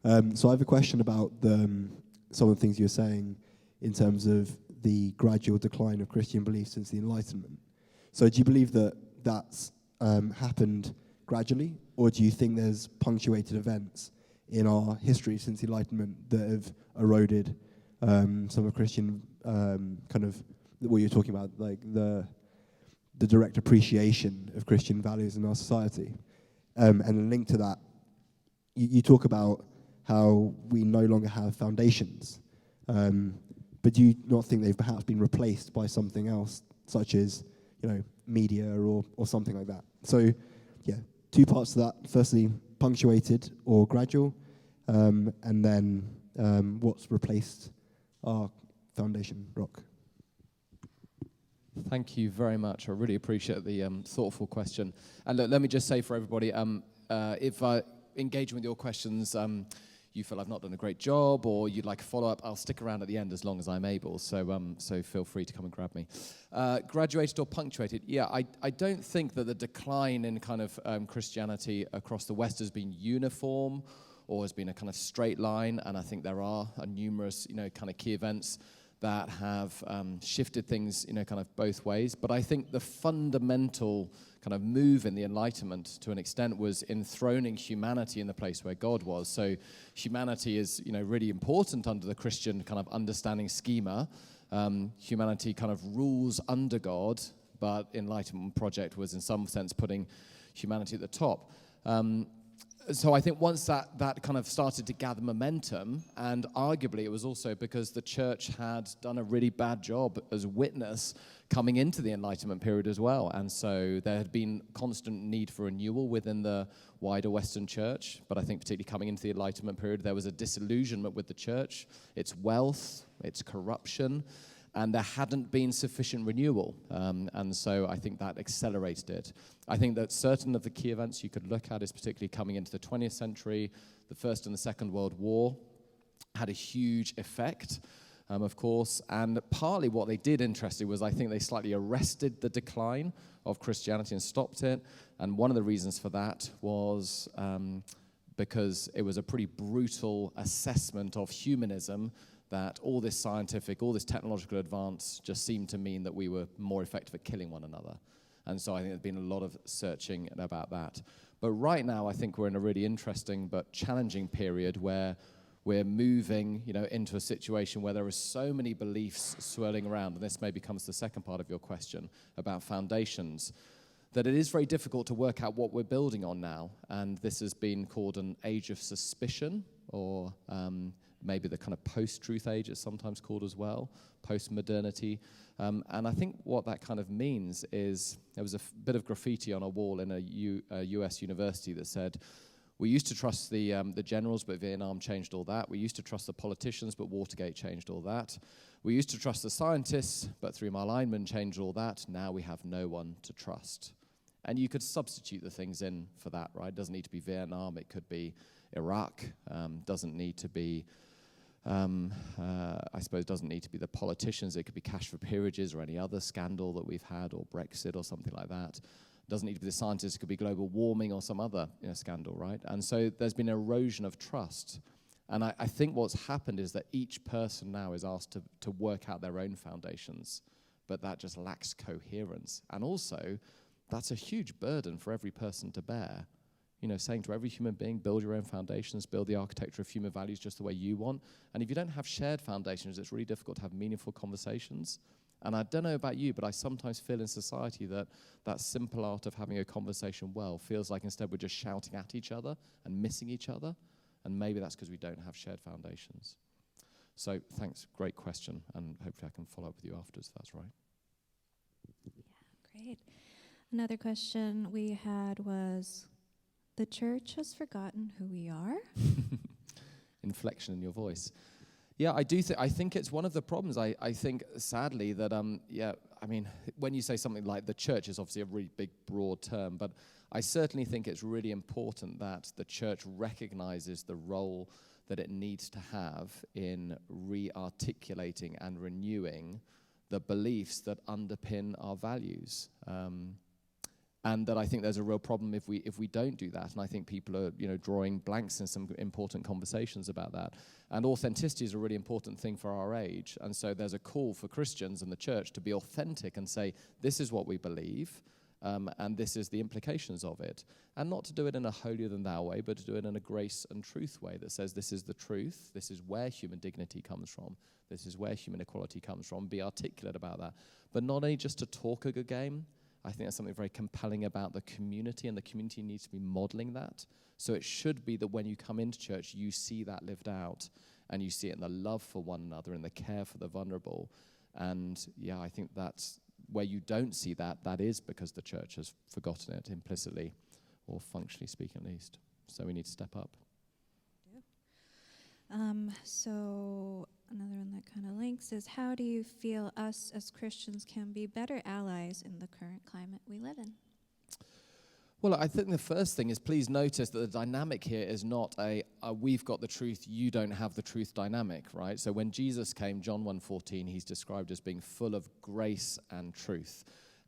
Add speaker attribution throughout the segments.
Speaker 1: So I have a question about some of the things you were saying in terms of the gradual decline of Christian beliefs since the Enlightenment. So do you believe that that's happened gradually, or do you think there's punctuated events in our history since the Enlightenment that have eroded some of Christian kind of what you're talking about, like the direct appreciation of Christian values in our society? And linked to that, you talk about how we no longer have foundations, but do you not think they've perhaps been replaced by something else, such as, media or something like that? So, yeah, two parts to that. Firstly, punctuated or gradual, and then what's replaced our foundation rock?
Speaker 2: Thank you very much. I really appreciate the thoughtful question. And look, let me just say for everybody, if engaging with your questions, you feel I've not done a great job or you'd like a follow-up, I'll stick around at the end as long as I'm able. So feel free to come and grab me. Graduated or punctuated? Yeah, I don't think that the decline in kind of Christianity across the West has been uniform or has been a kind of straight line. And I think there are numerous, kind of key events that have shifted things, kind of both ways. But I think the fundamental kind of move in the Enlightenment, to an extent, was enthroning humanity in the place where God was. So humanity is, really important under the Christian kind of understanding schema. Humanity kind of rules under God, but Enlightenment project was, in some sense, putting humanity at the top. So I think once that kind of started to gather momentum, and arguably it was also because the church had done a really bad job as witness coming into the Enlightenment period as well. And so there had been constant need for renewal within the wider Western church. But I think particularly coming into the Enlightenment period, there was a disillusionment with the church, its wealth, its corruption, and there hadn't been sufficient renewal. And so I think that accelerated it. I think that certain of the key events you could look at is particularly coming into the 20th century, the First and the Second World War had a huge effect, of course. And partly what they did, interestingly, was I think they slightly arrested the decline of Christianity and stopped it. And one of the reasons for that was because it was a pretty brutal assessment of humanism, that all this scientific, all this technological advance just seemed to mean that we were more effective at killing one another. And so I think there's been a lot of searching about that. But right now, I think we're in a really interesting but challenging period where we're moving, into a situation where there are so many beliefs swirling around, and this maybe comes to the second part of your question about foundations, that it is very difficult to work out what we're building on now. And this has been called an age of suspicion, or maybe the kind of post-truth age is sometimes called as well, post-modernity. And I think what that kind of means is there was a bit of graffiti on a wall in a US university that said, we used to trust the generals, but Vietnam changed all that. We used to trust the politicians, but Watergate changed all that. We used to trust the scientists, but 3 Mile Lineman changed all that. Now we have no one to trust. And you could substitute the things in for that, right? It doesn't need to be Vietnam. It could be Iraq. Doesn't need to be, I suppose, doesn't need to be the politicians. It could be cash for peerages or any other scandal that we've had, or Brexit or something like that. Doesn't need to be the scientists. It could be global warming or some other scandal, right? And so there's been erosion of trust. And I think what's happened is that each person now is asked to work out their own foundations, but that just lacks coherence. And also, that's a huge burden for every person to bear. Saying to every human being, build your own foundations, build the architecture of human values just the way you want. And if you don't have shared foundations, it's really difficult to have meaningful conversations. And I don't know about you, but I sometimes feel in society that simple art of having a conversation well feels like instead we're just shouting at each other and missing each other. And maybe that's because we don't have shared foundations. So thanks, great question. And hopefully I can follow up with you afterwards if that's right.
Speaker 3: Yeah, great. Another question we had was, the church has forgotten who we are?
Speaker 2: Inflection in your voice. Yeah, I do. I think it's one of the problems. I think, sadly, that when you say something like the church is obviously a really big, broad term, but I certainly think it's really important that the church recognizes the role that it needs to have in re-articulating and renewing the beliefs that underpin our values. And that I think there's a real problem if we don't do that. And I think people are, drawing blanks in some important conversations about that. And authenticity is a really important thing for our age. And so there's a call for Christians and the church to be authentic and say, this is what we believe, and this is the implications of it. And not to do it in a holier-than-thou way, but to do it in a grace and truth way that says this is the truth, this is where human dignity comes from, this is where human equality comes from, be articulate about that. But not only just to talk a good game. I think there's something very compelling about the community, and the community needs to be modeling that. So it should be that when you come into church, you see that lived out, and you see it in the love for one another and the care for the vulnerable. And I think that's where you don't see that, that is because the church has forgotten it implicitly, or functionally speaking at least. So we need to step up.
Speaker 3: So another one that kind of links is, how do you feel us as Christians can be better allies in the current climate we live in?
Speaker 2: Well, I think the first thing is, please notice that the dynamic here is not we've got the truth, you don't have the truth dynamic, right? So when Jesus came, John 1:14, he's described as being full of grace and truth.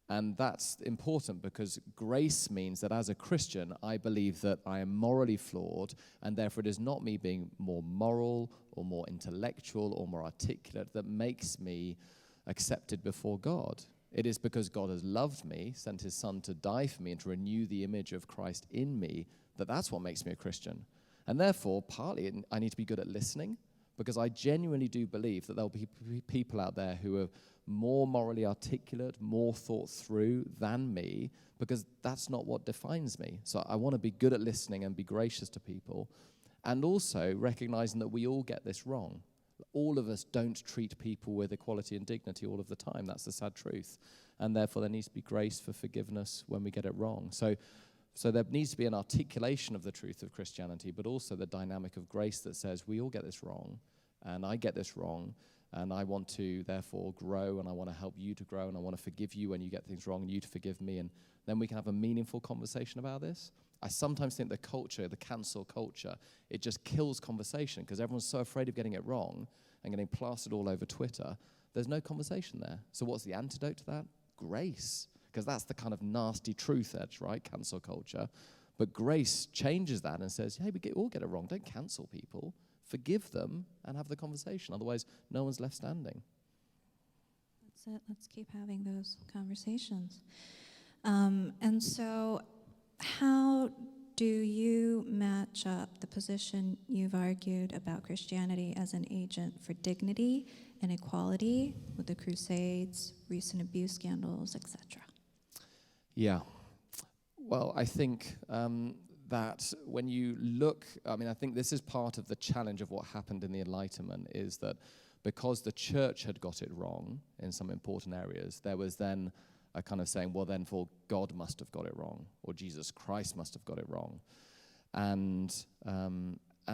Speaker 2: And that's important because grace means that as a Christian, I believe that I am morally flawed, and therefore it is not me being more moral or more intellectual or more articulate that makes me accepted before God. It is because God has loved me, sent his son to die for me and to renew the image of Christ in me, that's what makes me a Christian. And therefore, partly I need to be good at listening, because I genuinely do believe that there'll be people out there who are more morally articulate, more thought through than me, because that's not what defines me. So I want to be good at listening and be gracious to people, and also recognizing that we all get this wrong. All of us don't treat people with equality and dignity all of the time. That's the sad truth. And therefore, there needs to be grace for forgiveness when we get it wrong. So there needs to be an articulation of the truth of Christianity, but also the dynamic of grace that says we all get this wrong, and I get this wrong, and I want to, therefore, grow, and I want to help you to grow, and I want to forgive you when you get things wrong, and you to forgive me, and then we can have a meaningful conversation about this. I sometimes think the culture, the cancel culture, it just kills conversation because everyone's so afraid of getting it wrong and getting plastered all over Twitter. There's no conversation there. So what's the antidote to that? Grace, because that's the kind of nasty truth edge, right? Cancel culture. But grace changes that and says, hey, we all get it wrong. Don't cancel people. Forgive them and have the conversation. Otherwise, no one's left standing.
Speaker 3: That's it. Let's keep having those conversations. And so how do you match up the position you've argued about Christianity as an agent for dignity and equality with the Crusades, recent abuse scandals, etc.?
Speaker 2: Yeah. Well, I think that when you look, I think this is part of the challenge of what happened in the Enlightenment, is that because the church had got it wrong in some important areas, there was then a kind of saying, well, then for God must have got it wrong, or Jesus Christ must have got it wrong. And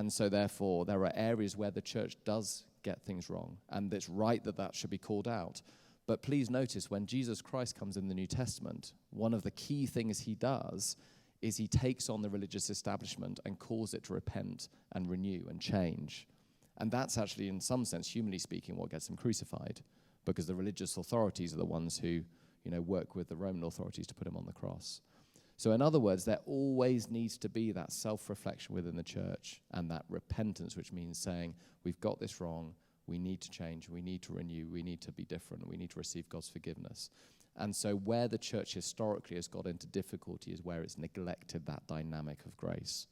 Speaker 2: so therefore, there are areas where the church does get things wrong, and it's right that that should be called out. But please notice, when Jesus Christ comes in the New Testament, one of the key things he does is he takes on the religious establishment and calls it to repent and renew and change. And that's actually, in some sense, humanly speaking, what gets him crucified, because the religious authorities are the ones who work with the Roman authorities to put him on the cross. So in other words, there always needs to be that self-reflection within the church and that repentance, which means saying, we've got this wrong, we need to change, we need to renew, we need to be different, we need to receive God's forgiveness. And so where the church historically has got into difficulty is where it's neglected that dynamic of grace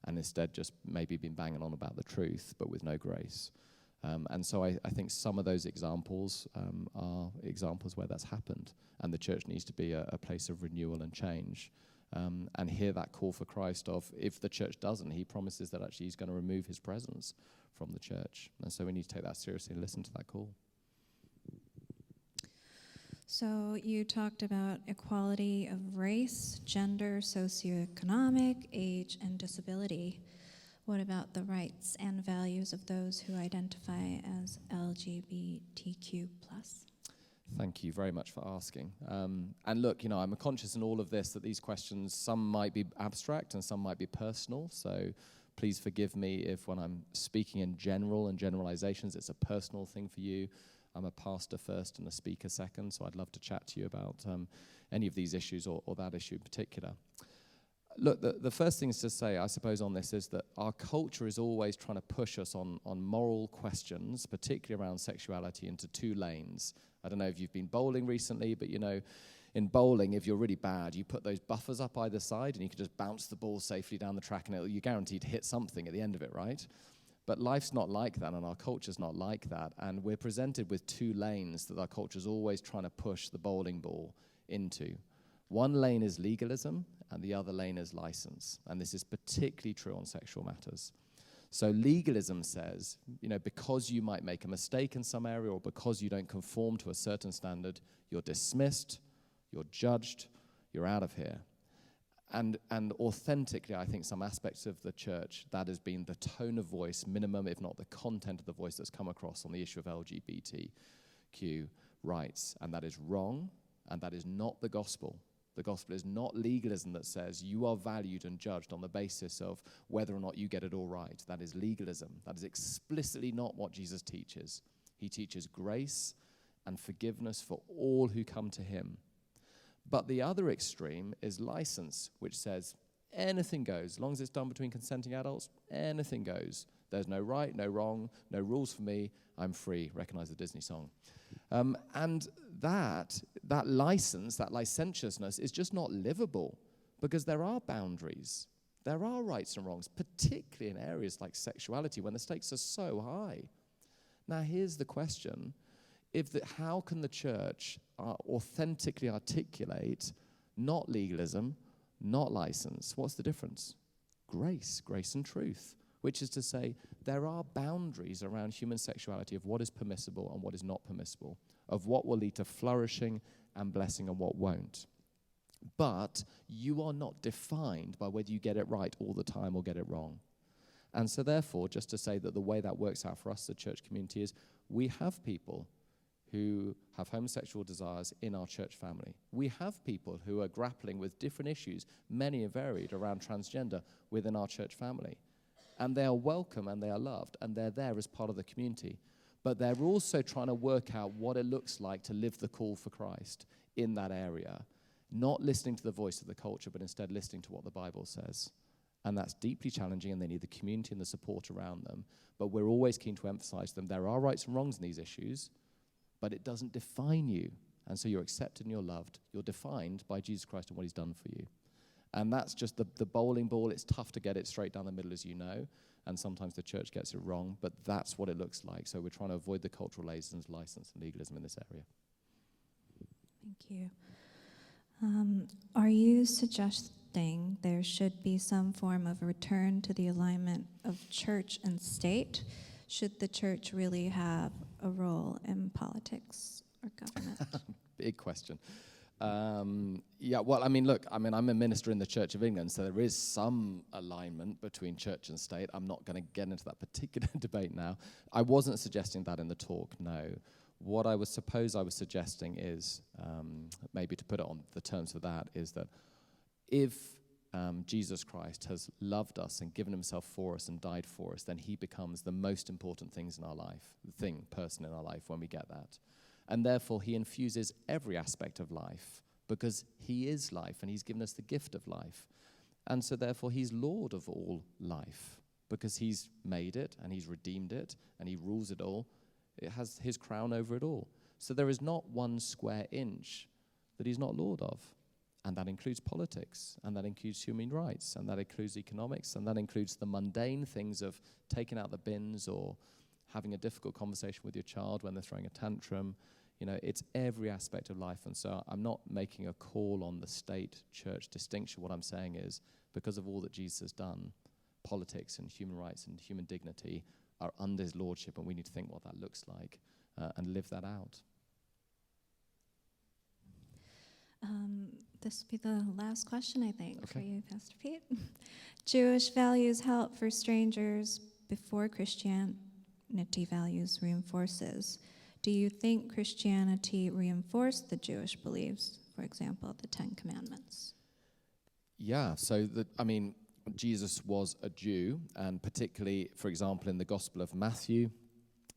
Speaker 2: and instead just maybe been banging on about the truth, but with no grace. And so I think some of those examples are examples where that's happened, and the church needs to be a place of renewal and change. And hear that call for Christ of, if the church doesn't, he promises that actually he's going to remove his presence from the church. And so we need to take that seriously and listen to that call.
Speaker 3: So you talked about equality of race, gender, socioeconomic, age, and disability. What about the rights and values of those who identify as LGBTQ+?
Speaker 2: Thank you very much for asking. And look, I'm conscious in all of this that these questions, some might be abstract and some might be personal. So please forgive me if when I'm speaking in general and generalizations, it's a personal thing for you. I'm a pastor first and a speaker second, so I'd love to chat to you about any of these issues or that issue in particular. Look, the first thing to say, I suppose, on this is that our culture is always trying to push us on moral questions, particularly around sexuality, into two lanes. I don't know if you've been bowling recently, but, you know, in bowling, if you're really bad, you put those buffers up either side and you can just bounce the ball safely down the track and you're guaranteed to hit something at the end of it, right? But life's not like that, and our culture's not like that. And we're presented with two lanes that our culture's always trying to push the bowling ball into. One lane is legalism, and the other lane is license. And this is particularly true on sexual matters. So legalism says, you know, because you might make a mistake in some area or because you don't conform to a certain standard, you're dismissed, you're judged, you're out of here. And authentically, I think some aspects of the church, that has been the tone of voice, minimum, if not the content of the voice that's come across on the issue of LGBTQ rights. And that is wrong, and that is not the gospel. The gospel is not legalism that says you are valued and judged on the basis of whether or not you get it all right. That is legalism. That is explicitly not what Jesus teaches. He teaches grace and forgiveness for all who come to him. But the other extreme is license, which says anything goes. As long as it's done between consenting adults, anything goes. There's no right, no wrong, no rules for me. I'm free. Recognize the Disney song. And that license, that licentiousness is just not livable because there are boundaries. There are rights and wrongs, particularly in areas like sexuality when the stakes are so high. Now, here's the question. How can the church authentically articulate not legalism, not license? What's the difference? Grace and truth, which is to say there are boundaries around human sexuality of what is permissible and what is not permissible, of what will lead to flourishing and blessing and what won't. But you are not defined by whether you get it right all the time or get it wrong. And so therefore, just to say that the way that works out for us, the church community, is we have people who have homosexual desires in our church family. We have people who are grappling with different issues, many are varied, around transgender within our church family. And they are welcome and they are loved and they're there as part of the community. But they're also trying to work out what it looks like to live the call for Christ in that area, not listening to the voice of the culture, but instead listening to what the Bible says. And that's deeply challenging, and they need the community and the support around them. But we're always keen to emphasize to them there are rights and wrongs in these issues, but it doesn't define you. And so you're accepted and you're loved. You're defined by Jesus Christ and what he's done for you. And that's just the bowling ball. It's tough to get it straight down the middle, as you know, and sometimes the church gets it wrong, but that's what it looks like. So we're trying to avoid the cultural license and legalism in this area.
Speaker 3: Thank you. Are you suggesting there should be some form of return to the alignment of church and state? Should the church really have a role in politics or government?
Speaker 2: Big question. Well, I mean, look, I'm a minister in the Church of England, so there is some alignment between church and state. I'm not going to get into that particular debate now. I wasn't suggesting that in the talk, no. What I was suggesting is, maybe to put it on the terms of that, is that if Jesus Christ has loved us and given himself for us and died for us, then he becomes the most important person in our life when we get that. And therefore, he infuses every aspect of life because he is life and he's given us the gift of life. And so therefore, he's Lord of all life because he's made it and he's redeemed it and he rules it all. It has his crown over it all. So there is not one square inch that he's not Lord of. And that includes politics, and that includes human rights, and that includes economics, and that includes the mundane things of taking out the bins or having a difficult conversation with your child when they're throwing a tantrum. You know, it's every aspect of life. And so I'm not making a call on the state-church distinction. What I'm saying is, because of all that Jesus has done, politics and human rights and human dignity are under his lordship, and we need to think what that looks like and live that out.
Speaker 3: This will be the last question, I think, for you, Pastor Pete. Jewish values help for strangers before Christianity values reinforces. Do you think Christianity reinforced the Jewish beliefs, for example, the Ten Commandments?
Speaker 2: Yeah, Jesus was a Jew, and particularly, for example, in the Gospel of Matthew,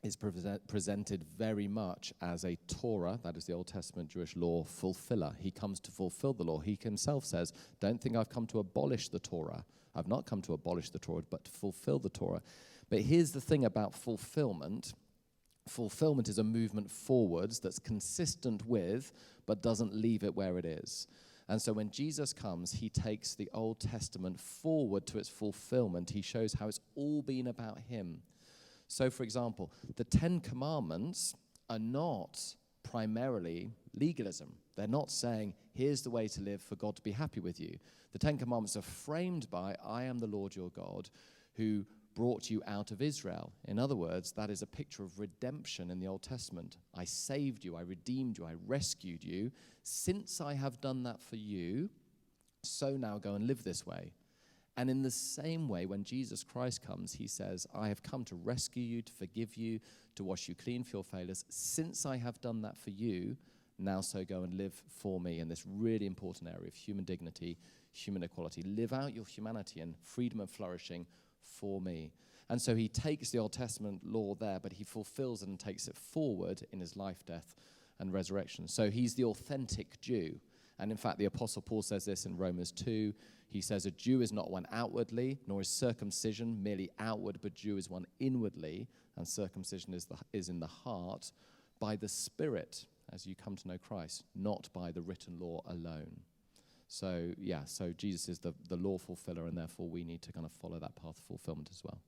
Speaker 2: is presented very much as a Torah, that is the Old Testament Jewish law, fulfiller. He comes to fulfill the law. He himself says, don't think I've come to abolish the Torah. I've not come to abolish the Torah, but to fulfill the Torah. But here's the thing about fulfillment. Fulfillment is a movement forwards that's consistent with, but doesn't leave it where it is. And so when Jesus comes, he takes the Old Testament forward to its fulfillment. He shows how it's all been about him. So, for example, the 10 Commandments are not primarily legalism. They're not saying, here's the way to live for God to be happy with you. The 10 Commandments are framed by, I am the Lord your God who brought you out of Israel. In other words, that is a picture of redemption in the Old Testament. I saved you, I redeemed you, I rescued you. Since I have done that for you, so now go and live this way. And in the same way, when Jesus Christ comes, he says, I have come to rescue you, to forgive you, to wash you clean for your failures. Since I have done that for you, now so go and live for me in this really important area of human dignity, human equality. Live out your humanity and freedom and flourishing for me. And so he takes the Old Testament law there, but he fulfills it and takes it forward in his life, death, and resurrection. So he's the authentic Jew. And in fact, the Apostle Paul says this in Romans 2. He says, a Jew is not one outwardly, nor is circumcision merely outward, but Jew is one inwardly, and circumcision is in the heart, by the Spirit, as you come to know Christ, not by the written law alone. So, so Jesus is the law fulfiller, and therefore we need to kind of follow that path of fulfillment as well.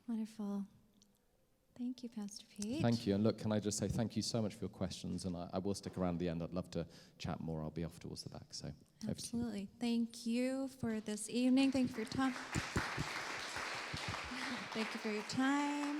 Speaker 3: Wonderful. Thank you, Pastor Pete.
Speaker 2: Thank you. And look, can I just say thank you so much for your questions, and I will stick around at the end. I'd love to chat more. I'll be off towards the back. So
Speaker 3: absolutely. Thank you for this evening. Thank you for your time. Thank you for your time.